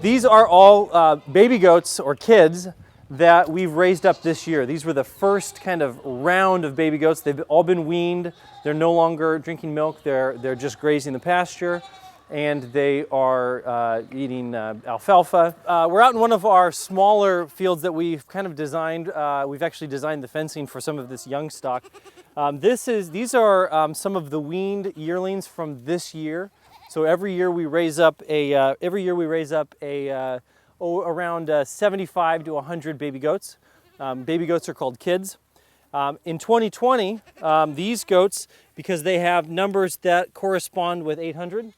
These are all baby goats or kids that we've raised up this year. These were the first kind of round of baby goats. They've all been weaned. They're no longer drinking milk. They're just grazing the pasture, and they are eating alfalfa. We're out in one of our smaller fields that we've kind of designed. We've actually designed the fencing for some of this young stock. These are some of the weaned yearlings from this year. So every year we raise up around 75 to 100 baby goats. Baby goats are called kids. In 2020, these goats, because they have numbers that correspond with 800,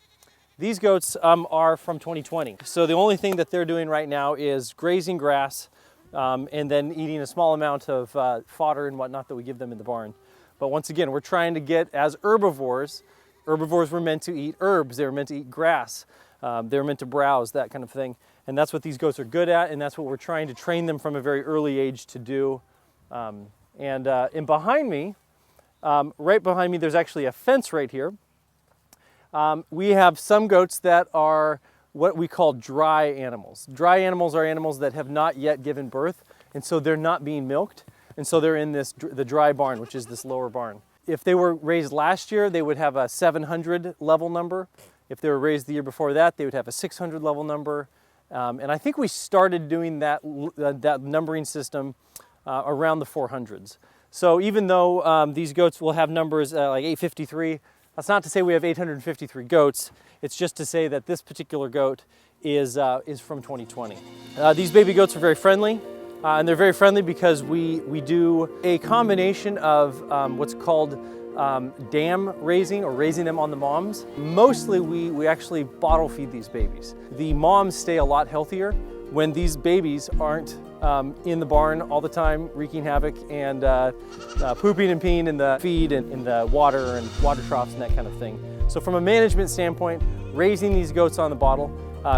these goats are from 2020. So the only thing that they're doing right now is grazing grass and then eating a small amount of fodder and whatnot that we give them in the barn. But once again, we're trying to get as herbivores. Herbivores were meant to eat herbs. They were meant to eat grass. They were meant to browse, that kind of thing. And that's what these goats are good at, and that's what we're trying to train them from a very early age to do. And behind me, right behind me, there's actually a fence right here. We have some goats that are what we call dry animals. Dry animals are animals that have not yet given birth, and so they're not being milked. And so they're in the dry barn, which is this lower barn. If they were raised last year, they would have a 700 level number. If they were raised the year before that, they would have a 600 level number. And I think we started doing that numbering system around the 400s. So even though these goats will have numbers like 853, that's not to say we have 853 goats. It's just to say that this particular goat is from 2020. These baby goats are very friendly. And they're very friendly because we do a combination of what's called dam raising, or raising them on the moms. Mostly we actually bottle feed these babies. The moms stay a lot healthier when these babies aren't in the barn all the time wreaking havoc and pooping and peeing in the feed and in the water and water troughs and that kind of thing. So from a management standpoint, raising these goats on the bottle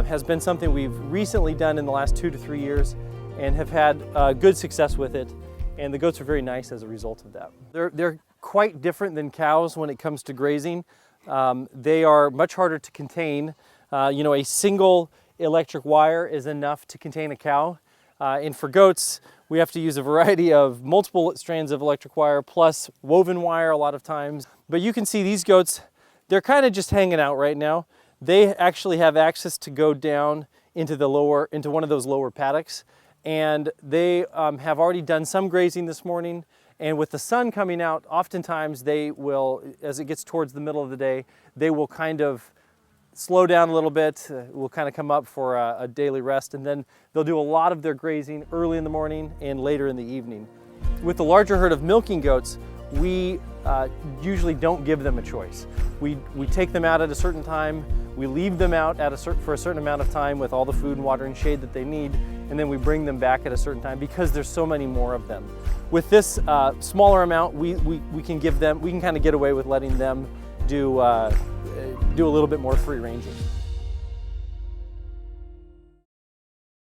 has been something we've recently done in the last 2 to 3 years and have had good success with it. And the goats are very nice as a result of that. They're quite different than cows when it comes to grazing. They are much harder to contain. A single electric wire is enough to contain a cow. And for goats, we have to use a variety of multiple strands of electric wire plus woven wire a lot of times. But you can see these goats, they're kind of just hanging out right now. They actually have access to go down into one of those lower paddocks. And they have already done some grazing this morning. And with the sun coming out, oftentimes they will, as it gets towards the middle of the day, they will kind of slow down a little bit, will kind of come up for a daily rest, and then they'll do a lot of their grazing early in the morning and later in the evening. With the larger herd of milking goats, we usually don't give them a choice. We take them out at a certain time, we leave them out for a certain amount of time with all the food and water and shade that they need, and then we bring them back at a certain time because there's so many more of them. With this smaller amount, we can kind of get away with letting them do a little bit more free ranging.